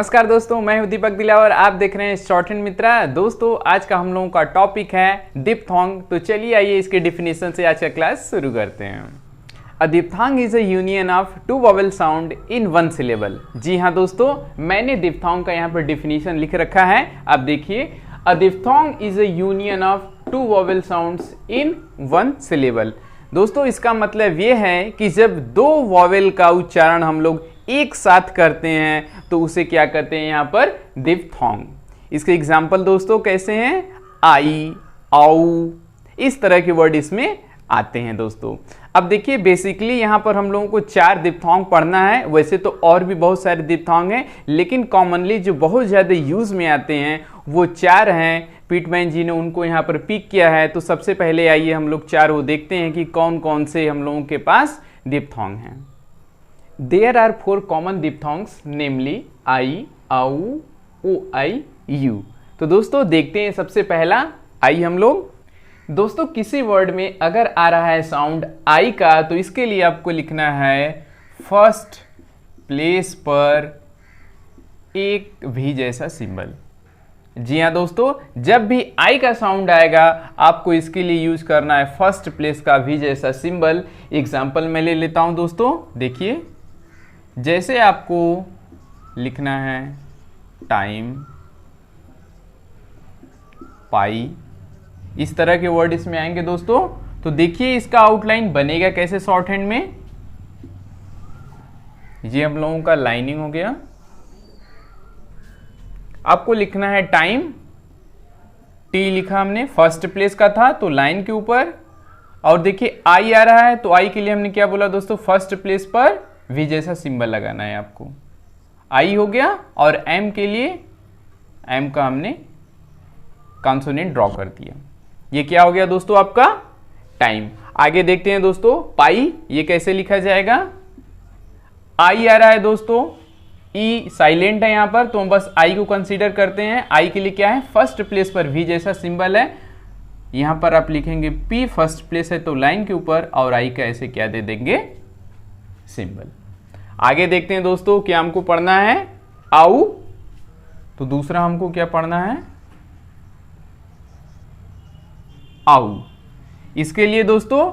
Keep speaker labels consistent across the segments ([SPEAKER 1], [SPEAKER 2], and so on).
[SPEAKER 1] नमस्कार दोस्तों, मैं हूं दीपक दिला और आप देख रहे हैं शॉर्ट एंड मित्रा। दोस्तों आज का हम लोगों का टॉपिक है डिप्थोंग। तो चलिए आइए इसके डिफिनेशन से आज का क्लास शुरू करते हैं। A diphthong is a union of two vowel sound in one syllable. जी हाँ दोस्तों, मैंने डिप्थोंग का यहाँ पर डिफिनेशन लिख रखा है। आप देखिए, a diphthong is a union of two vowel sounds in one syllable. दोस्तों इसका मतलब ये है कि जब दो वोवेल का उच्चारण हम लोग एक साथ करते हैं तो उसे क्या कहते हैं यहाँ पर डिप्थोंग। इसके एग्जाम्पल दोस्तों कैसे हैं? आई, आउ, इस तरह के वर्ड इसमें आते हैं दोस्तों। अब देखिए बेसिकली यहाँ पर हम लोगों को 4 डिप्थोंग पढ़ना है। वैसे तो और भी बहुत सारे डिप्थोंग हैं, लेकिन कॉमनली जो बहुत ज़्यादा यूज में आते हैं वो 4 हैं। पिटमैन जी ने उनको यहाँ पर पिक किया है। तो सबसे पहले आइए हम लोग 4 वो देखते हैं कि कौन कौन से हम लोगों के पास डिप्थोंग हैं। There are 4 common diphthongs, namely I, AU, OI, U। तो दोस्तों देखते हैं सबसे पहला आई हम लोग। दोस्तों किसी वर्ड में अगर आ रहा है साउंड आई का तो इसके लिए आपको लिखना है फर्स्ट प्लेस पर एक भी जैसा सिंबल। जी हाँ दोस्तों, जब भी आई का साउंड आएगा आपको इसके लिए यूज करना है फर्स्ट प्लेस का भी जैसा सिंबल। एग्जाम्पल मैं ले लेता हूं दोस्तों। देखिए जैसे आपको लिखना है टाइम, पाई, इस तरह के वर्ड इसमें आएंगे दोस्तों। तो देखिए इसका आउटलाइन बनेगा कैसे शॉर्ट हैंड में। ये हम लोगों का लाइनिंग हो गया। आपको लिखना है टाइम, टी लिखा हमने, फर्स्ट प्लेस का था तो लाइन के ऊपर। और देखिए आई आ रहा है तो आई के लिए हमने क्या बोला दोस्तों, फर्स्ट प्लेस पर वी जैसा सिंबल लगाना है आपको। आई हो गया। और एम के लिए एम का हमने कॉन्सोनेंट ड्रॉ कर दिया। ये क्या हो गया दोस्तों आपका टाइम। आगे देखते हैं दोस्तों पाई, ये कैसे लिखा जाएगा। आई आ रहा है दोस्तों, ई साइलेंट है यहां पर तो हम बस आई को कंसीडर करते हैं। आई के लिए क्या है, फर्स्ट प्लेस पर वी जैसा सिंबल है। यहां पर आप लिखेंगे पी, फर्स्ट प्लेस है तो लाइन के ऊपर, और आई का ऐसे क्या दे देंगे सिंबल। आगे देखते हैं दोस्तों क्या हमको पढ़ना है आउ। तो दूसरा हमको क्या पढ़ना है आउ। इसके लिए दोस्तों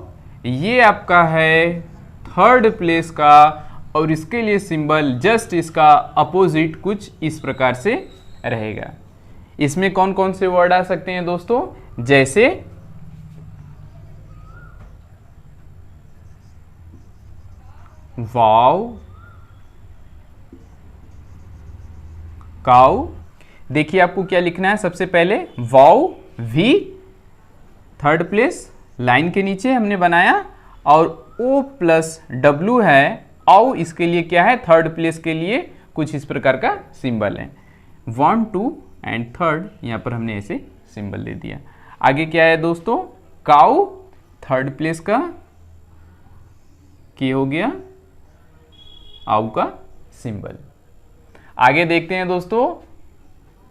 [SPEAKER 1] ये आपका है थर्ड प्लेस का, और इसके लिए सिंबल जस्ट इसका अपोजिट कुछ इस प्रकार से रहेगा। इसमें कौन कौन से वर्ड आ सकते हैं दोस्तों, जैसे वाव, काउ। देखिए आपको क्या लिखना है, सबसे पहले वाव, वी थर्ड प्लेस लाइन के नीचे हमने बनाया, और ओ प्लस डब्ल्यू है आउ, इसके लिए क्या है थर्ड प्लेस के लिए कुछ इस प्रकार का सिंबल है। 1, 2 एंड थर्ड यहां पर हमने ऐसे सिंबल दे दिया। आगे क्या है दोस्तों, काउ, थर्ड प्लेस का की हो गया आउ का सिंबल। आगे देखते हैं दोस्तों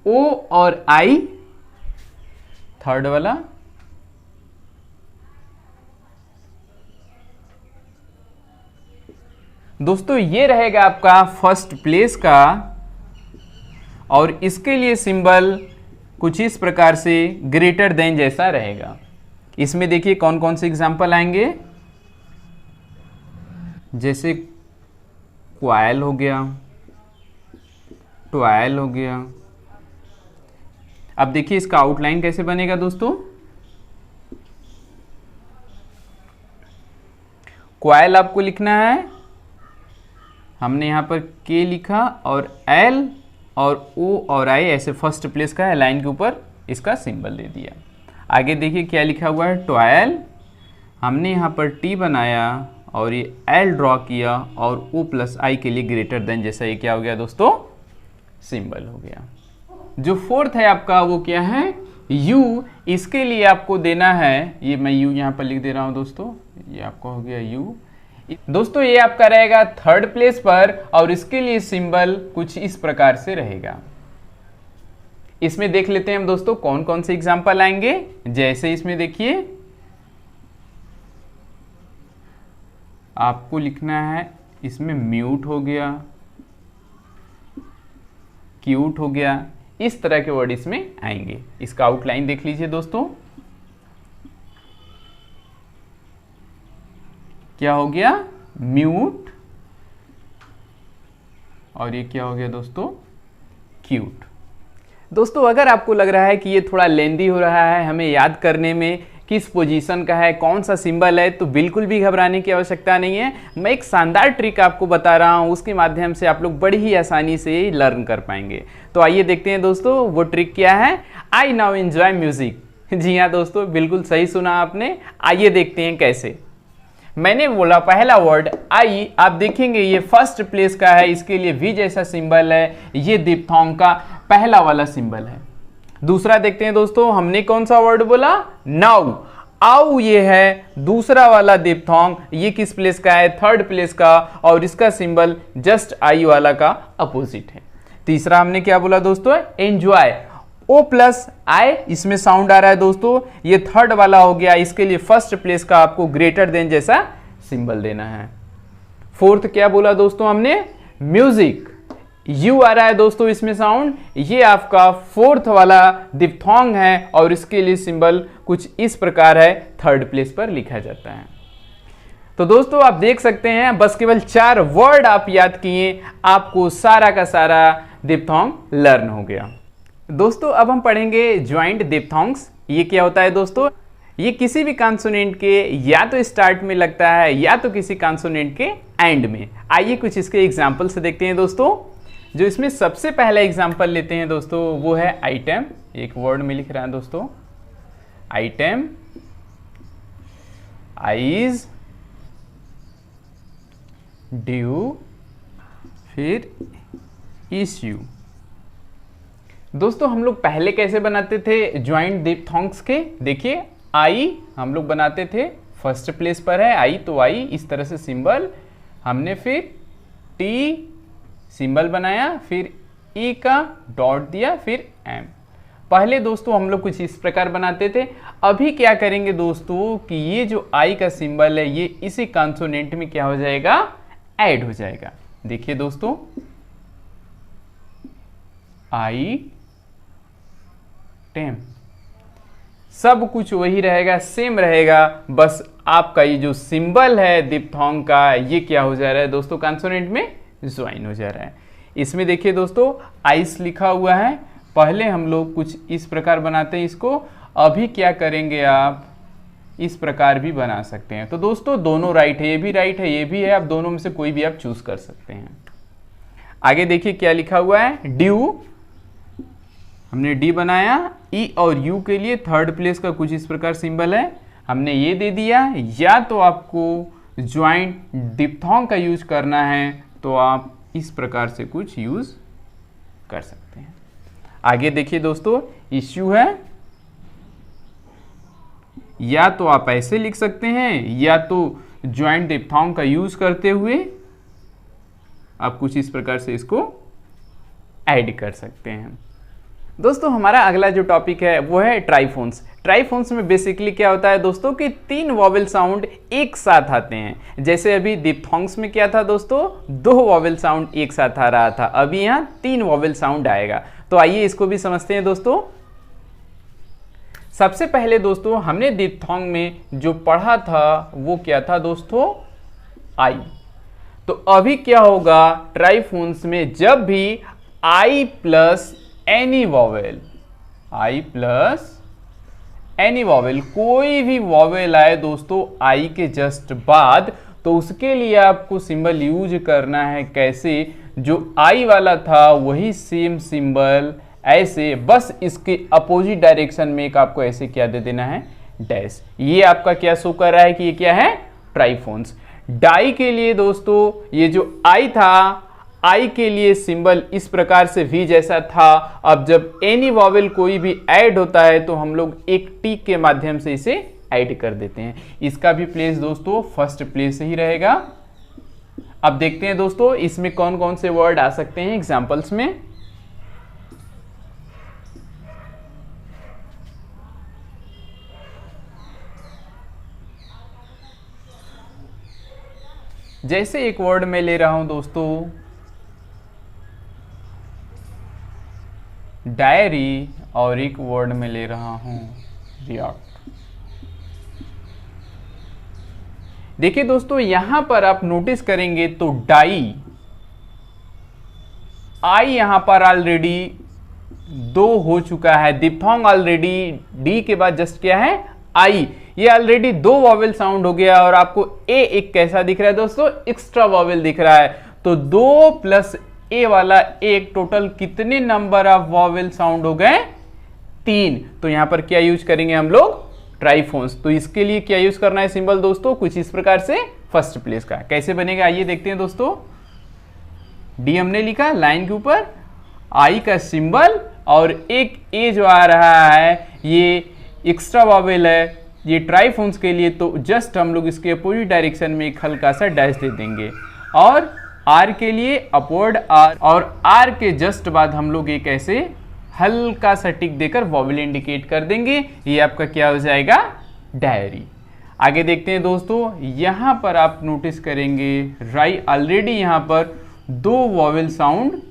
[SPEAKER 1] ओ और आई, थर्ड वाला, दोस्तों ये रहेगा आपका फर्स्ट प्लेस का, और इसके लिए सिंबल कुछ इस प्रकार से ग्रेटर देन जैसा रहेगा। इसमें देखिए कौन कौन से एग्जांपल आएंगे, जैसे क्वाइल हो गया, ट्वाइल हो गया। अब देखिए इसका आउटलाइन कैसे बनेगा दोस्तों। क्वाइल आपको लिखना है, हमने यहां पर के लिखा, और एल और ओ और आई ऐसे फर्स्ट प्लेस का है, लाइन के ऊपर इसका सिंबल दे दिया। आगे देखिए क्या लिखा हुआ है, ट्वाइल, हमने यहां पर टी बनाया और ये एल ड्रॉ किया, और ओ प्लस आई के लिए ग्रेटर देन जैसा ये क्या हो गया दोस्तों सिंबल हो गया। जो फोर्थ है आपका वो क्या है यू। इसके लिए आपको देना है, ये मैं यू यहां पर लिख दे रहा हूं दोस्तों, ये आपका हो गया यू। दोस्तों ये आपका रहेगा थर्ड प्लेस पर, और इसके लिए सिंबल कुछ इस प्रकार से रहेगा। इसमें देख लेते हैं हम दोस्तों कौन कौन से एग्जांपल आएंगे। जैसे इसमें देखिए आपको लिखना है, इसमें म्यूट हो गया, क्यूट हो गया, इस तरह के वर्ड इसमें आएंगे। इसका आउटलाइन देख लीजिए दोस्तों, क्या हो गया, म्यूट, और ये क्या हो गया दोस्तों, क्यूट। दोस्तों अगर आपको लग रहा है कि ये थोड़ा लेंदी हो रहा है हमें याद करने में, किस पोजीशन का है, कौन सा सिंबल है, तो बिल्कुल भी घबराने की आवश्यकता नहीं है। मैं एक शानदार ट्रिक आपको बता रहा हूँ, उसके माध्यम से आप लोग बड़ी ही आसानी से लर्न कर पाएंगे। तो आइए देखते हैं दोस्तों वो ट्रिक क्या है। I now enjoy music. जी हाँ दोस्तों, बिल्कुल सही सुना आपने। आइए देखते हैं कैसे। मैंने बोला पहला वर्ड आई, आप देखेंगे ये फर्स्ट प्लेस का है, इसके लिए वी जैसा सिंबल है, ये दिप्थोंग का पहला वाला सिंबल है। दूसरा देखते हैं दोस्तों, हमने कौन सा वर्ड बोला, नाउ। आउ ये है दूसरा वाला दिप्थोंग, ये किस प्लेस का है, थर्ड प्लेस का, और इसका सिंबल जस्ट आई वाला का अपोजिट है। तीसरा हमने क्या बोला दोस्तों, एंजॉय। ओ प्लस आई, इसमें साउंड आ रहा है दोस्तों, ये थर्ड वाला हो गया, इसके लिए फर्स्ट प्लेस का आपको ग्रेटर देन जैसा सिंबल देना है। फोर्थ क्या बोला दोस्तों हमने, म्यूजिक। यू आ रहा है दोस्तों इसमें साउंड, ये आपका फोर्थ वाला दिप्थोंग है, और इसके लिए सिंबल कुछ इस प्रकार है, थर्ड प्लेस पर लिखा जाता है। तो दोस्तों आप देख सकते हैं, बस केवल 4 वर्ड आप याद किए, आपको सारा का सारा दिप्थोंग लर्न हो गया। दोस्तों अब हम पढ़ेंगे ज्वाइंट दिप्थोंग्स। ये क्या होता है दोस्तों, ये किसी भी कॉन्सोनेंट के या तो स्टार्ट में लगता है या तो किसी कॉन्सोनेंट के एंड में। आइए कुछ इसके एग्जांपल से देखते हैं दोस्तों। जो इसमें सबसे पहला एग्जांपल लेते हैं दोस्तों वो है आइटम। एक वर्ड में लिख रहा है दोस्तों, आइटम, आइज, ड्यू, फिर इश्यू। दोस्तों हम लोग पहले कैसे बनाते थे ज्वाइंट दिप्थोंग्स के, देखिए आई हम लोग बनाते थे, फर्स्ट प्लेस पर है आई, तो आई इस तरह से सिंबल हमने, फिर टी सिंबल बनाया, फिर ई का डॉट दिया, फिर एम। पहले दोस्तों हम लोग कुछ इस प्रकार बनाते थे। अभी क्या करेंगे दोस्तों कि ये जो आई का सिंबल है ये इसी कॉन्सोनेंट में क्या हो जाएगा, ऐड हो जाएगा। देखिए दोस्तों, आई टेम, सब कुछ वही रहेगा, सेम रहेगा, बस आपका ये जो सिंबल है दिप्थोंग का ये क्या हो जा रहा है दोस्तों, कॉन्सोनेंट में ज्वाइन हो जा रहा है। इसमें देखिए दोस्तों आइस लिखा हुआ है, पहले हम लोग कुछ इस प्रकार बनाते हैं इसको, अभी क्या करेंगे आप इस प्रकार भी बना सकते हैं। तो दोस्तों दोनों राइट है, ये भी राइट है, ये भी है, आप दोनों में से कोई भी आप चूज कर सकते हैं। आगे देखिए क्या लिखा हुआ है, ड्यू, हमने डी बनाया, ई और यू के लिए थर्ड प्लेस का कुछ इस प्रकार सिंबल है, हमने ये दे दिया। या तो आपको ज्वाइंट दिप्थोंग का यूज करना है तो आप इस प्रकार से कुछ यूज कर सकते हैं। आगे देखिए दोस्तों, इश्यू है, या तो आप ऐसे लिख सकते हैं या तो ज्वाइंट दिप्थोंग का यूज करते हुए आप कुछ इस प्रकार से इसको ऐड कर सकते हैं। दोस्तों हमारा अगला जो टॉपिक है वो है ट्राइफोन्स। ट्राइफोन्स में बेसिकली क्या होता है दोस्तों कि 3 वॉवेल साउंड एक साथ आते हैं। जैसे अभी दिप्थोंग्स में क्या था दोस्तों, 2 वॉवेल साउंड एक साथ आ रहा था, अभी यहाँ 3 वॉवेल साउंड आएगा। तो आइए इसको भी समझते हैं दोस्तों। सबसे पहले दोस्तों हमने दिप्थोंग में जो पढ़ा था वो क्या था दोस्तों, आई। तो अभी क्या होगा ट्राइफोन्स में, जब भी आई प्लस एनी वॉवेल, आई प्लस एनी वॉवेल, कोई भी वॉवेल आए दोस्तों आई के जस्ट बाद, तो उसके लिए आपको सिंबल यूज करना है कैसे, जो आई वाला था वही सेम सिंबल ऐसे, बस इसके अपोजिट डायरेक्शन में एक आपको ऐसे क्या दे देना है, डैश। ये आपका क्या शो कर रहा है कि ये क्या है, ट्राइफोन्स। डाई के लिए दोस्तों ये जो आई था, आई के लिए सिंबल इस प्रकार से वी जैसा था। अब जब एनी वॉवेल कोई भी ऐड होता है तो हम लोग एक टिक के माध्यम से इसे ऐड कर देते हैं। इसका भी प्लेस दोस्तों फर्स्ट प्लेस ही रहेगा। अब देखते हैं दोस्तों इसमें कौन कौन से वर्ड आ सकते हैं एग्जांपल्स में। जैसे एक वर्ड में ले रहा हूं दोस्तों, डायरी और एक वर्ड में ले रहा हूं रिएक्ट। देखिए दोस्तों, यहां पर आप नोटिस करेंगे तो डाई, आई यहां पर ऑलरेडी 2 हो चुका है, दिप्थोंग ऑलरेडी डी के बाद जस्ट क्या है आई, ये ऑलरेडी 2 वॉवेल साउंड हो गया और आपको ए एक कैसा दिख रहा है दोस्तों, एक्स्ट्रा वॉवेल दिख रहा है। तो 2 प्लस ए वाला एक टोटल कितने नंबर ऑफ वॉवेल साउंड हो गए, 3। तो यहां पर क्या यूज करेंगे हम लोग, ट्राइफोन्स। तो इसके लिए क्या यूज करना है सिंबल दोस्तों, कुछ इस प्रकार से फर्स्ट प्लेस का। कैसे बनेगा आइए देखते हैं दोस्तों। डी हमने लिखा लाइन के ऊपर, आई का सिंबल और एक ए जो आ रहा है ये एक्स्ट्रा वॉवेल है, ये ट्राइफोन्स के लिए। तो जस्ट हम लोग इसके अपोजिट डायरेक्शन में एक हल्का सा डैश दे देंगे और आर के लिए अपवर्ड आर, और आर के जस्ट बाद हम लोग एक ऐसे हल्का सा टिक देकर वॉवेल इंडिकेट कर देंगे। ये आपका क्या हो जाएगा, डायरी। आगे देखते हैं दोस्तों, यहां पर आप नोटिस करेंगे राई ऑलरेडी यहां पर 2 वॉवेल साउंड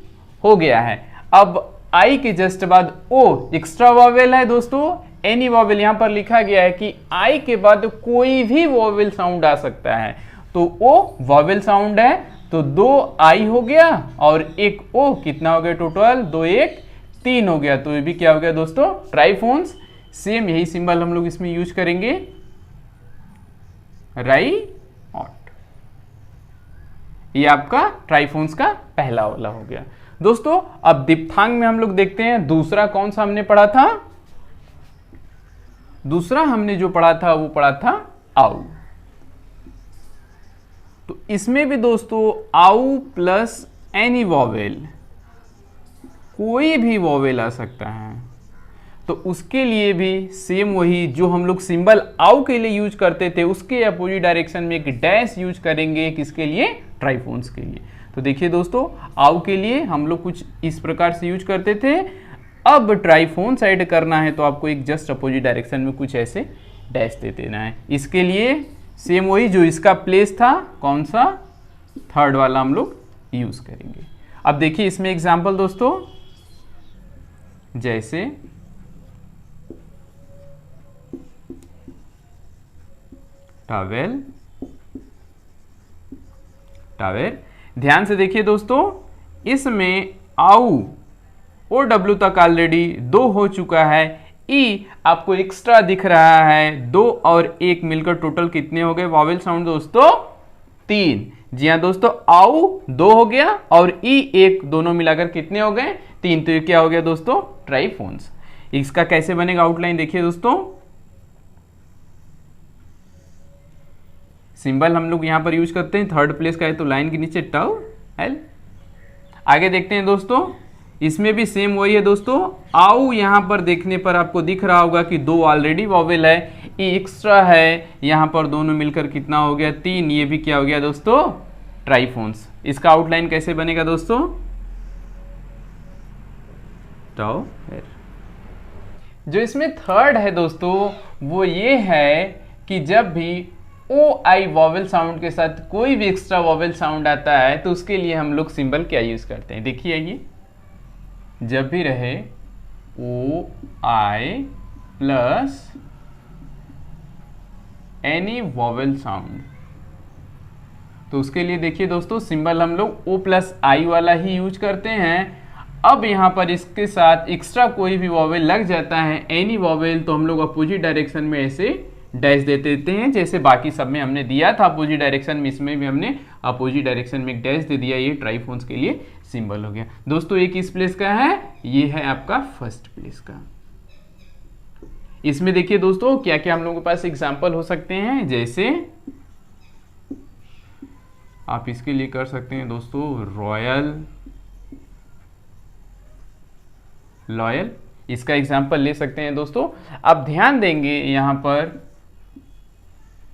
[SPEAKER 1] हो गया है। अब आई के जस्ट बाद ओ एक्स्ट्रा वॉवेल है दोस्तों, एनी वॉवेल यहां पर लिखा गया है कि आई के बाद कोई भी वॉवेल साउंड आ सकता है। तो ओ वॉवेल साउंड है तो 2 आई हो गया और एक ओ, कितना हो गया टोटल, 2 1 3 हो गया। तो ये भी क्या हो गया दोस्तों, ट्राइफोन्स। सेम यही सिंबल हम लोग इसमें यूज करेंगे, राई ऑट। ये आपका ट्राइफोन्स का पहला वाला हो गया दोस्तों। अब दिप्थांग में हम लोग देखते हैं दूसरा कौन सा हमने पढ़ा था। दूसरा हमने जो पढ़ा था वो पढ़ा था आउ। तो इसमें भी दोस्तों आउ प्लस एनी वॉवेल, कोई भी वॉवेल आ सकता है। तो उसके लिए भी सेम वही जो हम लोग सिंबल आउ के लिए यूज करते थे, उसके अपोजिट डायरेक्शन में एक डैश यूज करेंगे, किसके लिए, ट्राइफोन्स के लिए। तो देखिए दोस्तों, आउ के लिए हम लोग कुछ इस प्रकार से यूज करते थे। अब ट्राइफोन साइड करना है तो आपको एक जस्ट अपोजिट डायरेक्शन में कुछ ऐसे डैश दे देना है। इसके लिए सेम वही जो इसका प्लेस था, कौन सा, थर्ड वाला हम लोग यूज करेंगे। अब देखिए इसमें एग्जांपल दोस्तों, जैसे टॉवेल, टॉवेल। ध्यान से देखिए दोस्तों, इसमें आउ ओ डब्ल्यू तक ऑलरेडी 2 हो चुका है, ई आपको एक्स्ट्रा दिख रहा है, 2 और 1 मिलकर टोटल कितने हो गए वॉवेल साउंड दोस्तों, 3। जी हाँ दोस्तों, आउ 2 हो गया और ई 1, दोनों मिलाकर कितने हो गए, 3। तो ये क्या हो गया दोस्तों, ट्राइफोन्स। इसका कैसे बनेगा आउटलाइन देखिए दोस्तों। सिंबल हम लोग यहां पर यूज करते हैं, थर्ड प्लेस का है तो लाइन के नीचे टाउ एल। आगे देखते हैं दोस्तों, इसमें भी सेम वही है दोस्तों। आउ यहां पर देखने पर आपको दिख रहा होगा कि 2 ऑलरेडी वॉवेल है, ई एक्स्ट्रा है, यहां पर दोनों मिलकर कितना हो गया, 3। ये भी क्या हो गया दोस्तों, ट्राइफोन्स। इसका आउटलाइन कैसे बनेगा दोस्तों, टाउ एल। जो इसमें थर्ड है दोस्तों वो ये है कि जब भी ओ आई वॉवेल साउंड के साथ कोई भी एक्स्ट्रा वॉवेल साउंड आता है तो उसके लिए हम लोग सिंबल क्या यूज करते हैं। देखिए ये जब भी रहे ओ आई प्लस एनी वॉवेल साउंड, तो उसके लिए देखिए दोस्तों सिंबल हम लोग ओ प्लस आई वाला ही यूज करते हैं। अब यहां पर इसके साथ एक्स्ट्रा कोई भी वॉवेल लग जाता है, एनी वॉवेल, तो हम लोग अपोजिट डायरेक्शन में ऐसे डैश दे देते हैं, जैसे बाकी सब में हमने दिया था अपोजिट डायरेक्शन में, इसमें भी हमने अपोजिट डायरेक्शन में एक डैश दे दिया। ये ट्राइफोन्स के लिए सिंबल हो गया दोस्तों। एक किस प्लेस का है, ये है आपका फर्स्ट प्लेस का। इसमें देखिए दोस्तों क्या क्या हम लोगों के पास एग्जाम्पल हो सकते हैं, जैसे आप इसके लिए कर सकते हैं दोस्तों रॉयल, लॉयल, इसका एग्जाम्पल ले सकते हैं दोस्तों। आप ध्यान देंगे यहां पर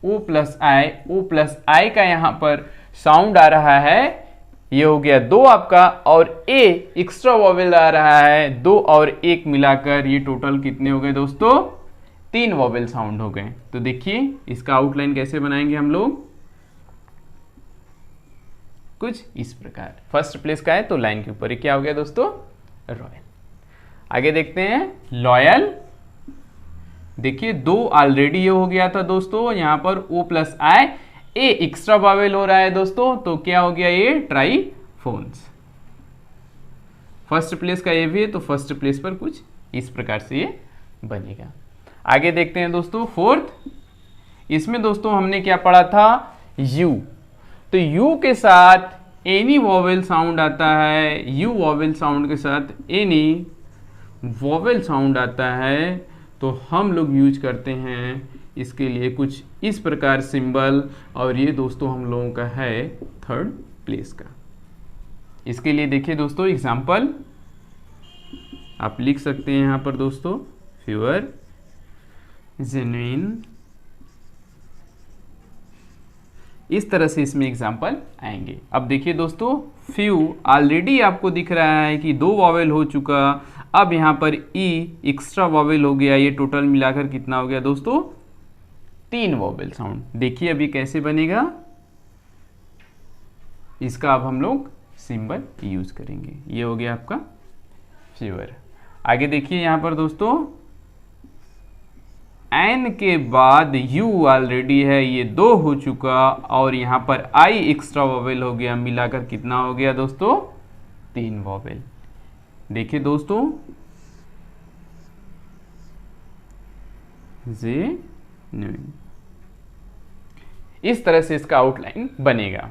[SPEAKER 1] O प्लस आई का यहां पर साउंड आ रहा है, ये हो गया 2 आपका, और ए एक्स्ट्रा वॉवेल आ रहा है 2 और 1 मिलाकर, ये टोटल कितने हो गए दोस्तों, 3 वॉवेल साउंड हो गए। तो देखिए इसका आउटलाइन कैसे बनाएंगे हम लोग, कुछ इस प्रकार। फर्स्ट प्लेस का है तो लाइन के ऊपर क्या हो गया दोस्तों, रॉयल। आगे देखते हैं लॉयल। देखिए दो ऑलरेडी ये हो गया था दोस्तों, यहां पर ओ प्लस आई, ए एक्स्ट्रा वावेल हो रहा है दोस्तों, तो क्या हो गया ये ट्राइफोन्स। फर्स्ट प्लेस का ये भी है तो फर्स्ट प्लेस पर कुछ इस प्रकार से ये बनेगा। आगे देखते हैं दोस्तों फोर्थ। इसमें दोस्तों हमने क्या पढ़ा था, यू। तो यू के साथ एनी वॉवेल साउंड आता है, यू वॉवेल साउंड के साथ एनी वॉवेल साउंड आता है, तो हम लोग यूज करते हैं इसके लिए कुछ इस प्रकार सिंबल, और ये दोस्तों हम लोगों का है थर्ड प्लेस का। इसके लिए देखिए दोस्तों एग्जाम्पल आप लिख सकते हैं यहां पर दोस्तों, प्योर, जेन्युइन, इस तरह से इसमें एग्जाम्पल आएंगे। अब देखिए दोस्तों फ्यू ऑलरेडी आपको दिख रहा है कि दो वॉवेल हो चुका, अब यहां पर ई एक्स्ट्रा वॉवेल हो गया, ये टोटल मिलाकर कितना हो गया दोस्तों, 3 वॉवेल साउंड। देखिए अभी कैसे बनेगा, इसका अब हम लोग सिंबल यूज करेंगे। ये हो गया आपका फ्यूअर। आगे देखिए यहां पर दोस्तों एन के बाद यू ऑलरेडी है, ये 2 हो चुका, और यहां पर आई एक्स्ट्रा वॉवेल हो गया, मिलाकर कितना हो गया दोस्तों, 3 वॉवेल। देखिए दोस्तों इस तरह से इसका आउटलाइन बनेगा।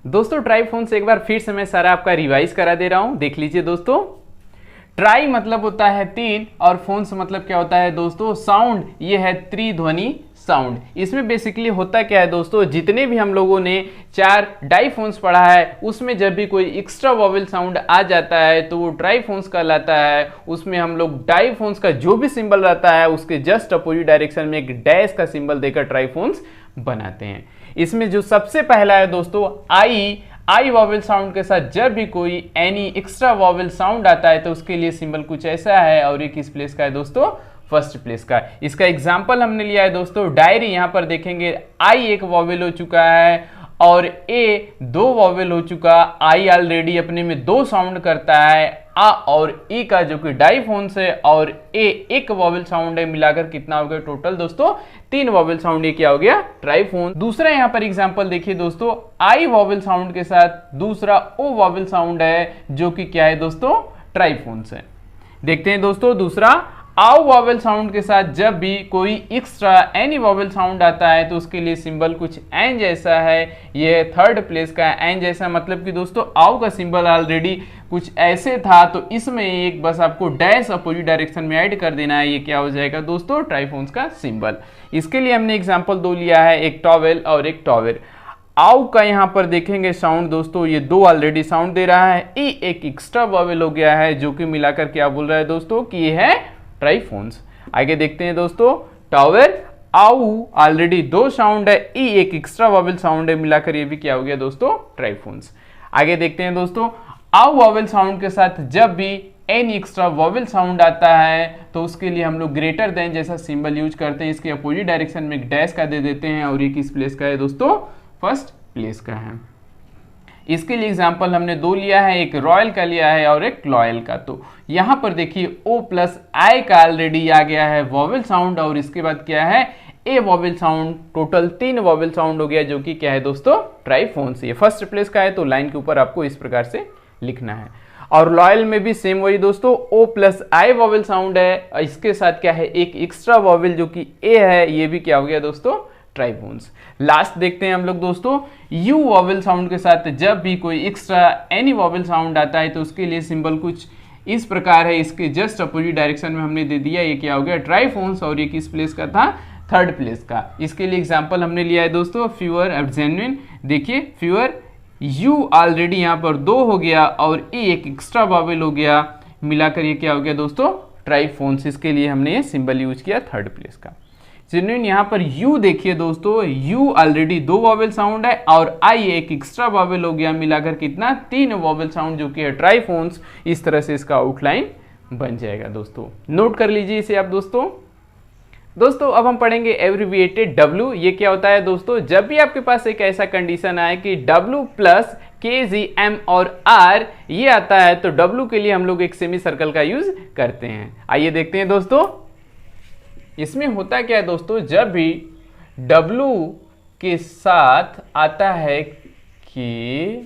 [SPEAKER 1] दोस्तों ट्राइफोन्स एक बार फिर से मैं सारा आपका रिवाइज करा दे रहा हूं, देख लीजिए दोस्तों। ट्राई मतलब होता है 3, और फोन्स मतलब क्या होता है दोस्तों, साउंड, ये है त्रिध्वनि साउंड। इसमें बेसिकली होता क्या है दोस्तों, जितने भी हम लोगों ने 4 डाइफोन्स पढ़ा है, उसमें जब भी कोई एक्स्ट्रा वॉवेल साउंड आ जाता है तो वो ट्राइफोन्स कहलाता है। उसमें हम लोग डाइफोन्स का जो भी सिंबल रहता है उसके जस्ट अपोजिट डायरेक्शन में एक डैश का सिंबल देकर ट्राइफोन्स बनाते हैं। इसमें जो सबसे पहला है दोस्तों आई वॉवेल साउंड के साथ जब भी कोई एनी एक्स्ट्रा वॉवेल साउंड आता है तो उसके लिए सिंबल कुछ ऐसा है, और ये किस प्लेस का है दोस्तों, फर्स्ट प्लेस का। इसका एग्जांपल हमने लिया है दोस्तों डायरी। यहां पर देखेंगे आई एक वॉवेल हो चुका है और ए 2 वॉवेल हो चुका। आई ऑलरेडी अपने में 2 साउंड करता है, आ और ई का जो कि डाइफोन्स है, और ए एक वॉवेल साउंड है, मिलाकर कितना हो गया टोटल दोस्तों, 3 वॉवेल साउंड। ये क्या हो गया, ट्राइफोन। दूसरा यहां पर एग्जांपल देखिए दोस्तों, आई वॉवेल साउंड के साथ दूसरा ओ वॉवेल साउंड है, जो कि क्या है दोस्तों, ट्राइफोन्स है। देखते हैं दोस्तों दूसरा, आउ वॉवेल साउंड के साथ जब भी कोई एक्स्ट्रा एनी वॉवेल साउंड आता है तो उसके लिए सिंबल कुछ एन जैसा है, ये थर्ड प्लेस का है। एन जैसा मतलब कि दोस्तों आउ का सिंबल ऑलरेडी कुछ ऐसे था, तो इसमें एक बस आपको डैश अपोजिट डायरेक्शन में ऐड कर देना है, ये क्या हो जाएगा दोस्तों, ट्राइफोन्स का सिंबल। इसके लिए हमने एग्जाम्पल 2 लिया है, एक टॉवेल और एक टॉवेर। आउ का यहां पर देखेंगे साउंड दोस्तों, ये 2 ऑलरेडी साउंड दे रहा है, ई एक एक्स्ट्रा वॉवेल हो गया है, जो कि मिलाकर क्या बोल रहा है दोस्तों कि ये है ट्राइफोन्स। आगे देखते हैं दोस्तों, टॉवेर, आउ ऑलरेडी 2 साउंड है, ई एक एक्स्ट्रा वॉवेल साउंड है, मिलाकर ये भी क्या हो गया दोस्तों, ट्राइफोन्स। आगे देखते हैं दोस्तों, आउ वॉवेल साउंड के साथ जब भी एन एक्स्ट्रा वॉवेल साउंड आता है तो उसके लिए हम लोग ग्रेटर देन जैसा सिंबल यूज करते हैं, इसके अपोजिट डायरेक्शन में एक डैश का दे देते हैं, और ये किस प्लेस का है दोस्तों, फर्स्ट प्लेस का है। इसके लिए एग्जांपल हमने 2 लिया है, एक रॉयल का लिया है और एक लॉयल का। तो यहां पर देखिए ओ प्लस आई का ऑलरेडी आ गया है वॉवेल साउंड, और इसके बाद क्या है, a vowel sound, total 3 vowel sound हो गया, जो कि क्या है दोस्तों, ट्राइफोन्स। ये फर्स्ट प्लेस का है, तो लाइन के ऊपर आपको इस प्रकार से लिखना है। और लॉयल में भी सेम वही दोस्तों, ओ प्लस आई वॉवेल साउंड है, इसके साथ क्या है, एक एक्स्ट्रा वॉवेल जो कि ए है, ये भी क्या हो गया दोस्तों, ट्राइफोन्स। लास्ट देखते हैं हम लोग दोस्तों, यू वॉवेल साउंड के साथ जब भी कोई एक्स्ट्रा एनी वॉवेल साउंड आता है तो उसके लिए सिंबल कुछ इस प्रकार है, इसके जस्ट अपोजिट डायरेक्शन में हमने दे दिया, ये क्या हो गया, ट्राइफोन्स, और ये किस प्लेस का था, थर्ड प्लेस का। इसके लिए एग्जांपल हमने लिया है दोस्तों, फ्यूअर और जेन्युइन। देखिए फ्यूअर, यू ऑलरेडी यहाँ पर 2 हो गया और ए एक एक्स्ट्रा वॉवेल हो गया, मिलाकर ये क्या हो गया दोस्तों, ट्राइफोन्स। इसके लिए हमने ये सिंबल यूज किया थर्ड प्लेस का। जेन्युइन यहाँ पर यू देखिए दोस्तों, यू ऑलरेडी 2 वॉवेल साउंड है और आई एक एक्स्ट्रा वॉवेल हो गया, मिलाकर कितना, 3 वॉवेल साउंड, जो कि है ट्राइफोन्स। इस तरह से इसका आउटलाइन बन जाएगा दोस्तों, नोट कर लीजिए इसे आप दोस्तों। दोस्तों अब हम पढ़ेंगे एब्रिविएटेड W। ये क्या होता है दोस्तों, जब भी आपके पास एक ऐसा कंडीशन आए कि W प्लस KG M और R ये आता है तो W के लिए हम लोग एक सेमी सर्कल का यूज करते हैं। आइए देखते हैं दोस्तों इसमें होता क्या है दोस्तों, जब भी W के साथ आता है KG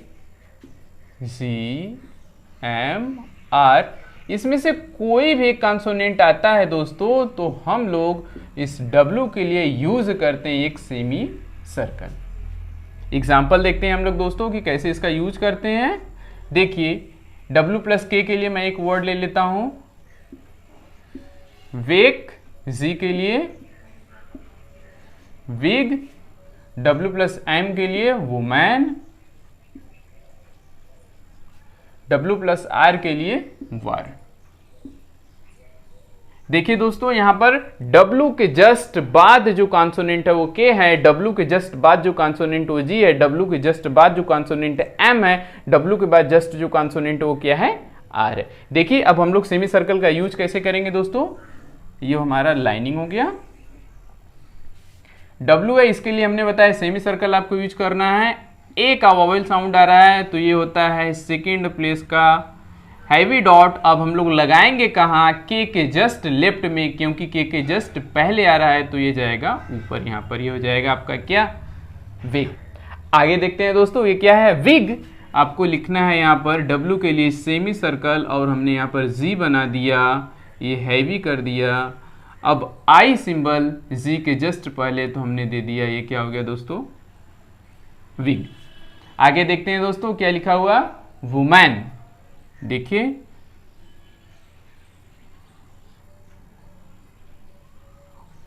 [SPEAKER 1] M R, इसमें से कोई भी कंसोनेंट आता है दोस्तों तो हम लोग इस W के लिए यूज करते हैं एक सेमी सर्कल। एग्जाम्पल देखते हैं हम लोग दोस्तों कि कैसे इसका यूज करते हैं। देखिए W प्लस K के लिए मैं एक वर्ड ले लेता हूं, वेक, Z के लिए विग, W प्लस M के लिए वुमैन, W प्लस R के लिए वार। देखिए दोस्तों यहां पर W के जस्ट बाद जो कॉन्सोनेंट है वो K है, W के जस्ट बाद जो कॉन्सोनेंट वो G है, W के जस्ट बाद जो कॉन्सोनेंट M है, W के बाद जस्ट जो कॉन्सोनेंट वो क्या है, R है। देखिए अब हम लोग सेमी सर्कल का यूज कैसे करेंगे दोस्तों, ये हमारा लाइनिंग हो गया, W है इसके लिए हमने बताया सेमी सर्कल आपको यूज करना है। A का वॉवेल साउंड आ रहा है तो ये होता है सेकेंड प्लेस का हैवी डॉट। अब हम लोग लगाएंगे कहाँ, K के जस्ट लेफ्ट में, क्योंकि K के जस्ट पहले आ रहा है तो ये जाएगा ऊपर, यहाँ पर ये हो जाएगा आपका क्या, विग। आगे देखते हैं दोस्तों ये क्या है, विग। आपको लिखना है यहाँ पर W के लिए सेमी सर्कल और हमने यहाँ पर Z बना दिया, ये हैवी कर दिया। अब I सिंबल Z के जस्ट पहले तो हमने दे दिया, ये क्या हो गया दोस्तों, विग। आगे देखते हैं दोस्तों क्या लिखा हुआ, वुमैन। देखिए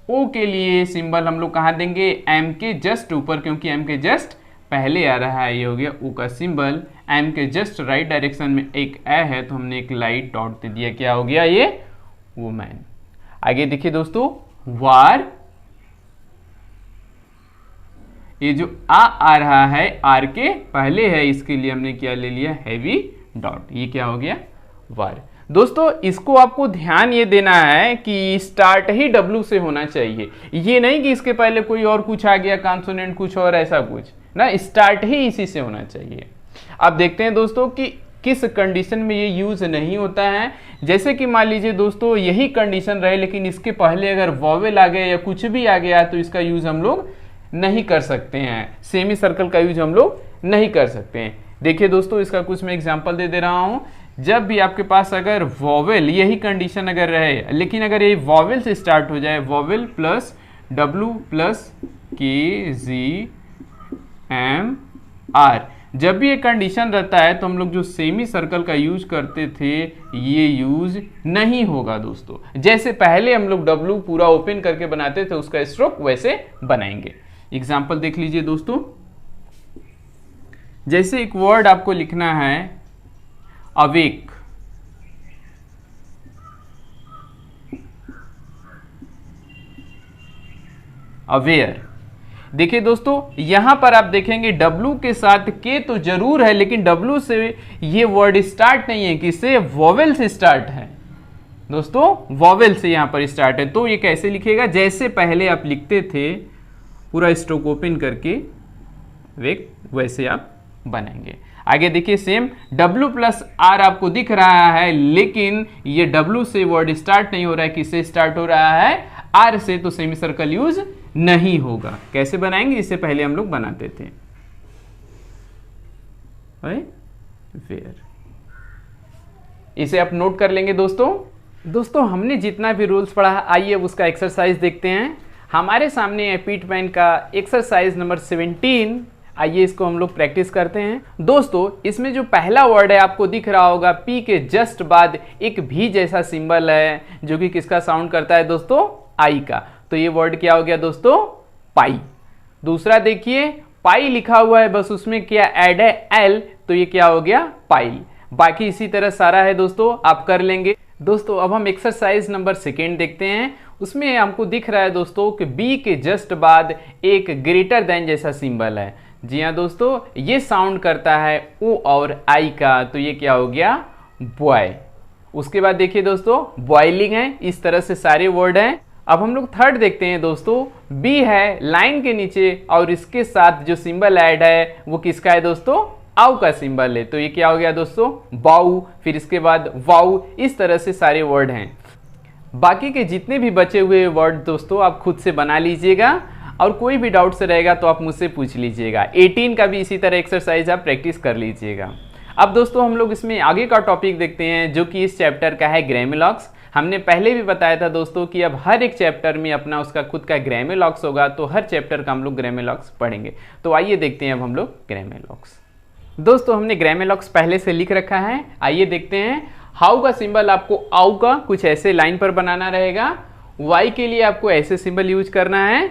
[SPEAKER 1] O के लिए सिंबल हम लोग कहां देंगे, M के जस्ट ऊपर, क्योंकि M के जस्ट पहले आ रहा है, ये हो गया O का सिंबल। M के जस्ट राइट डायरेक्शन में एक ए है तो हमने एक लाइट डॉट दे दिया, क्या हो गया ये, वुमैन। आगे देखिए दोस्तों वार, ये जो आ रहा है आर के पहले है, इसके लिए हमने क्या ले लिया, हैवी डॉट, ये क्या हो गया, वार। दोस्तों इसको आपको ध्यान ये देना है कि स्टार्ट ही W से होना चाहिए, ये नहीं कि इसके पहले कोई और कुछ आ गया, कॉन्सोनेंट कुछ और ऐसा कुछ ना, स्टार्ट ही इसी से होना चाहिए। अब देखते हैं दोस्तों कि किस कंडीशन में ये यूज नहीं होता है। जैसे कि मान लीजिए दोस्तों यही कंडीशन रहे लेकिन इसके पहले अगर वॉवेल आ गया या कुछ भी आ गया तो इसका यूज हम लोग नहीं कर सकते हैं, सेमी सर्कल का यूज हम लोग नहीं कर सकते हैं। देखिए दोस्तों इसका कुछ मैं एग्जांपल दे रहा हूं। जब भी आपके पास अगर वॉवेल यही कंडीशन अगर रहे लेकिन अगर ये वॉवेल से स्टार्ट हो जाए, vowel plus W plus KG M R, जब भी ये कंडीशन रहता है तो हम लोग जो सेमी सर्कल का यूज करते थे ये यूज नहीं होगा दोस्तों। जैसे पहले हम लोग W पूरा ओपन करके बनाते थे उसका स्ट्रोक वैसे बनाएंगे। एग्जाम्पल देख लीजिए दोस्तों, जैसे एक वर्ड आपको लिखना है अवेक, अवेयर। देखिए दोस्तों यहां पर आप देखेंगे W के साथ K तो जरूर है लेकिन W से ये वर्ड स्टार्ट नहीं है, किससे, वॉवेल से स्टार्ट है दोस्तों, वॉवेल से यहां पर स्टार्ट है। तो ये कैसे लिखेगा, जैसे पहले आप लिखते थे पूरा स्ट्रोक ओपन करके वेक, वैसे आप बनाएंगे। आगे देखिए सेम W प्लस R आपको दिख रहा है लेकिन ये W से वर्ड स्टार्ट नहीं हो रहा है, किससे स्टार्ट हो रहा है, R से, तो सेमी सर्कल यूज नहीं होगा। कैसे बनाएंगे, इससे पहले हम लोग बनाते थे वेयर। इसे आप नोट कर लेंगे दोस्तों हमने जितना भी रूल्स पढ़ा आइए उसका एक्सरसाइज देखते हैं। हमारे सामने है पीटमैन का एक्सरसाइज नंबर 17। आइए इसको हम लोग प्रैक्टिस करते हैं। दोस्तों इसमें जो पहला वर्ड है आपको दिख रहा होगा P के जस्ट बाद एक भी जैसा सिंबल है जो कि किसका साउंड करता है दोस्तों, I का। तो ये वर्ड क्या हो गया दोस्तों, पाई। दूसरा देखिए पाई लिखा हुआ है, बस उसमें क्या ऐड है, L, तो ये क्या हो गया, पाइल। बाकी इसी तरह सारा है दोस्तों, आप कर लेंगे। दोस्तों अब हम एक्सरसाइज नंबर 2 देखते हैं। उसमें हमको दिख रहा है दोस्तों कि B के जस्ट बाद एक ग्रेटर देन जैसा सिंबल है। जी हाँ दोस्तों, ये साउंड करता है O और I का, तो ये क्या हो गया, बॉय। उसके बाद देखिए दोस्तों बॉइलिंग है, इस तरह से सारे वर्ड हैं। अब हम लोग थर्ड देखते हैं दोस्तों, बी है लाइन के नीचे और इसके साथ जो सिंबल ऐड है वो किसका है दोस्तों, आउ का सिंबल है। तो ये क्या हो गया दोस्तों, बाउ, फिर इसके बाद वाउ, इस तरह से सारे वर्ड हैं। बाकी के जितने भी बचे हुए वर्ड दोस्तों आप खुद से बना लीजिएगा और कोई भी डाउट से रहेगा तो आप मुझसे पूछ लीजिएगा। 18 का भी इसी तरह एक्सरसाइज आप प्रैक्टिस कर लीजिएगा। अब दोस्तों हम लोग इसमें आगे का टॉपिक देखते हैं जो कि इस चैप्टर का है ग्रामेलॉक्स। हमने पहले भी बताया था दोस्तों कि अब हर एक चैप्टर में अपना उसका खुद का ग्रामेलॉक्स होगा, तो हर चैप्टर का हम लोग ग्रामेलॉक्स पढ़ेंगे। तो आइए देखते हैं अब हम लोग ग्रामेलॉक्स। दोस्तों हमने ग्रामेलॉक्स पहले से लिख रखा है, आइए देखते हैं। हाउ का सिंबल आपको आउ का कुछ ऐसे लाइन पर बनाना रहेगा। वाई के लिए आपको ऐसे सिंबल यूज करना है।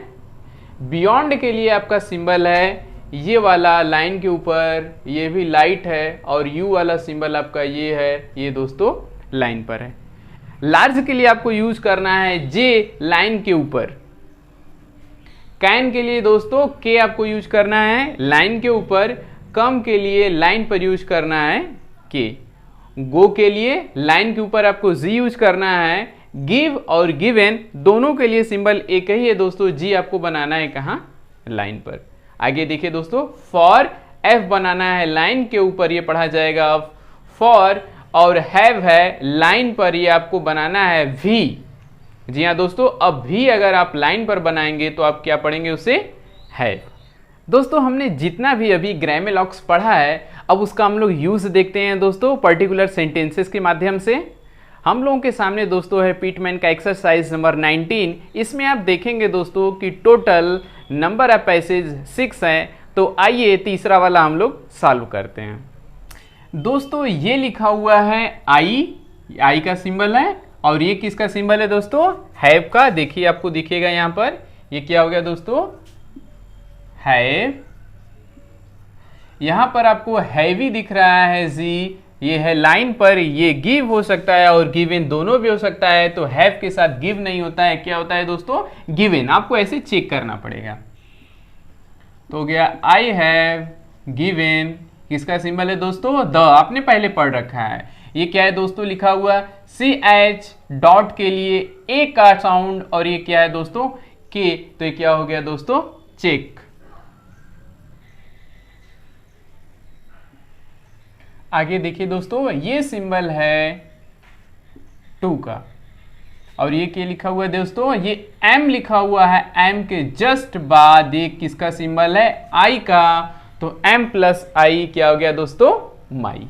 [SPEAKER 1] बियॉन्ड के लिए आपका सिंबल है ये वाला लाइन के ऊपर, ये भी लाइट है, और यू वाला सिंबल आपका ये है, ये दोस्तों लाइन पर है। लार्ज के लिए आपको यूज करना है जे लाइन के ऊपर। कैन के लिए दोस्तों के आपको यूज करना है लाइन के ऊपर। कम के लिए लाइन पर यूज करना है के। गो के लिए लाइन के ऊपर आपको जी यूज करना है। गिव और गिवन दोनों के लिए सिंबल एक ही है दोस्तों, जी आपको बनाना है कहाँ, लाइन पर। आगे देखिए दोस्तों, फॉर एफ बनाना है लाइन के ऊपर, ये पढ़ा जाएगा फॉर, और हैव है लाइन पर, ये आपको बनाना है वी। जी हाँ दोस्तों, अब भी अगर आप लाइन पर बनाएंगे तो आप क्या पढ़ेंगे उसे, हैव। दोस्तों हमने जितना भी अभी ग्रामेलॉक्स पढ़ा है अब उसका हम लोग यूज देखते हैं दोस्तों पर्टिकुलर सेंटेंसेस के माध्यम से। हम लोगों के सामने दोस्तों है पीटमैन का एक्सरसाइज नंबर 19। इसमें आप देखेंगे दोस्तों कि टोटल नंबर ऑफ पैसेज 6 हैं। तो आइए तीसरा वाला हम लोग सॉल्व करते हैं। दोस्तों ये लिखा हुआ है आई का सिंबल है, और ये किसका सिंबल है दोस्तों, हैव का। देखिए आपको दिखेगा यहाँ पर, ये क्या हो गया दोस्तों, हैव। यहां पर आपको हैवी दिख रहा है जी, ये है लाइन पर। ये गिव हो सकता है और गिवन दोनों भी हो सकता है, तो हैव के साथ गिव नहीं होता है, क्या होता है दोस्तों, गिवन। आपको ऐसे चेक करना पड़ेगा। तो हो गया आई हैव गिवन, किसका सिंबल है दोस्तों, द, आपने पहले पढ़ रखा है। ये क्या है दोस्तों लिखा हुआ, सी एच डॉट के लिए ए का साउंड, और ये क्या है दोस्तों, के। तो ये क्या हो गया दोस्तों, चेक। आगे देखिए दोस्तों, ये सिंबल है टू का, और ये क्या लिखा हुआ है दोस्तों, ये एम लिखा हुआ है। एम के जस्ट बाद ये किसका सिंबल है, आई का। तो एम प्लस आई क्या हो गया दोस्तों, माई।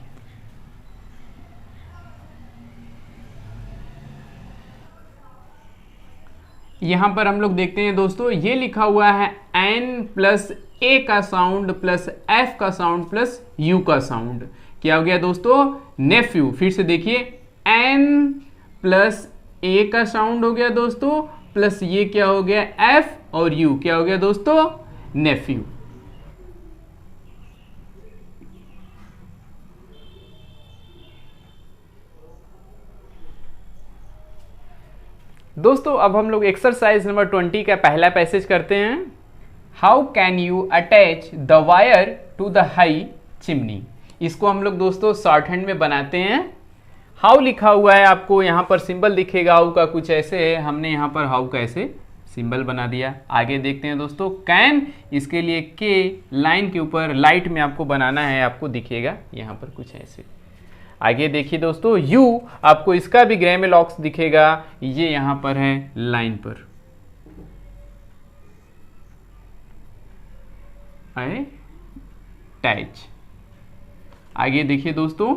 [SPEAKER 1] यहां पर हम लोग देखते हैं दोस्तों, ये लिखा हुआ है एन प्लस ए का साउंड प्लस एफ का साउंड प्लस यू का साउंड, क्या हो गया दोस्तों, नेफ्यू। फिर से देखिए, एन प्लस ए का साउंड हो गया दोस्तों, प्लस ये क्या हो गया, एफ, और यू क्या हो गया दोस्तों, नेफ्यू। दोस्तों अब हम लोग एक्सरसाइज नंबर 20 का पहला पैसेज करते हैं। How can you attach the wire to the high chimney. इसको हम लोग दोस्तों शॉर्ट हैंड में बनाते हैं। हाउ लिखा हुआ है, आपको यहाँ पर सिंबल दिखेगा हाउ का, कुछ ऐसे है। हमने यहाँ पर हाउ का ऐसे सिंबल बना दिया। आगे देखते हैं दोस्तों, कैन, इसके लिए के लाइन के ऊपर लाइट में आपको बनाना है, आपको दिखेगा यहाँ पर कुछ ऐसे। आगे देखिए दोस्तों, यू, आपको इसका भी ग्रामेलॉक्स दिखेगा, ये यहाँ पर है लाइन पर। अटैच। आगे देखिए दोस्तों,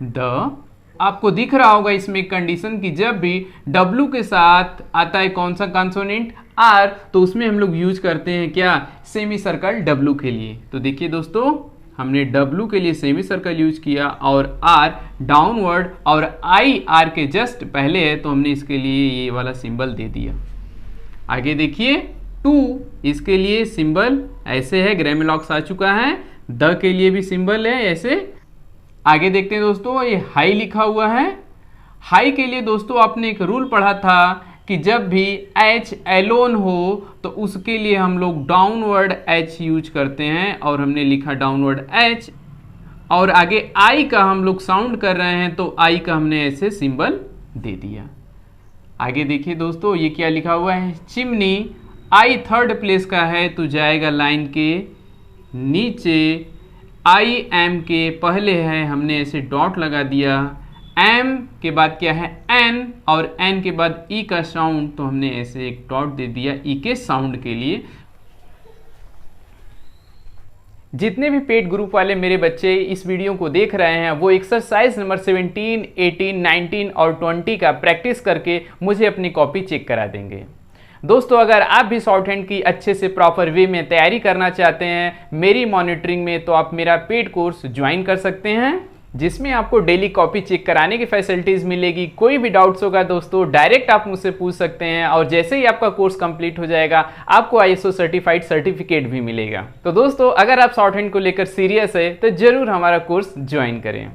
[SPEAKER 1] द, आपको दिख रहा होगा इसमें कंडीशन की जब भी W के साथ आता है कौन सा कंसोनेंट, R, तो उसमें हम लोग यूज करते हैं क्या, सेमी सर्कल W के लिए। तो देखिए दोस्तों, हमने W के लिए सेमी सर्कल यूज किया और R डाउनवर्ड, और I R के जस्ट पहले है, तो हमने इसके लिए ये वाला सिंबल दे दिया। आगे देखिए, टू, इसके लिए सिंबल ऐसे है, ग्रामेलॉक्स आ चुका है। द के लिए भी सिंबल है ऐसे। आगे देखते हैं दोस्तों, ये हाई लिखा हुआ है। हाई के लिए दोस्तों आपने एक रूल पढ़ा था कि जब भी H एलोन हो तो उसके लिए हम लोग डाउनवर्ड H यूज करते हैं, और हमने लिखा डाउनवर्ड H। और आगे I का हम लोग साउंड कर रहे हैं, तो I का हमने ऐसे सिंबल दे दिया। आगे देखिए दोस्तों, ये क्या लिखा हुआ है, चिमनी आई थर्ड प्लेस का है तो जाएगा लाइन के नीचे, आई एम के पहले है, हमने ऐसे डॉट लगा दिया, एम के बाद क्या है एन, और एन के बाद ई का साउंड, तो हमने ऐसे एक डॉट दे दिया ई के साउंड के लिए। जितने भी पेड ग्रुप वाले मेरे बच्चे इस वीडियो को देख रहे हैं वो एक्सरसाइज नंबर 17, 18, 19 और 20 का प्रैक्टिस करके मुझे अपनी कॉपी चेक करा देंगे। दोस्तों अगर आप भी शॉर्ट हैंड की अच्छे से प्रॉपर वे में तैयारी करना चाहते हैं मेरी मॉनिटरिंग में, तो आप मेरा पेड कोर्स ज्वाइन कर सकते हैं, जिसमें आपको डेली कॉपी चेक कराने की फैसिलिटीज मिलेगी। कोई भी डाउट्स होगा दोस्तों डायरेक्ट आप मुझसे पूछ सकते हैं, और जैसे ही आपका कोर्स कंप्लीट हो जाएगा आपको ISO सर्टिफाइड सर्टिफिकेट भी मिलेगा। तो दोस्तों अगर आप शॉर्ट हैंड को लेकर सीरियस है तो जरूर हमारा कोर्स ज्वाइन करें।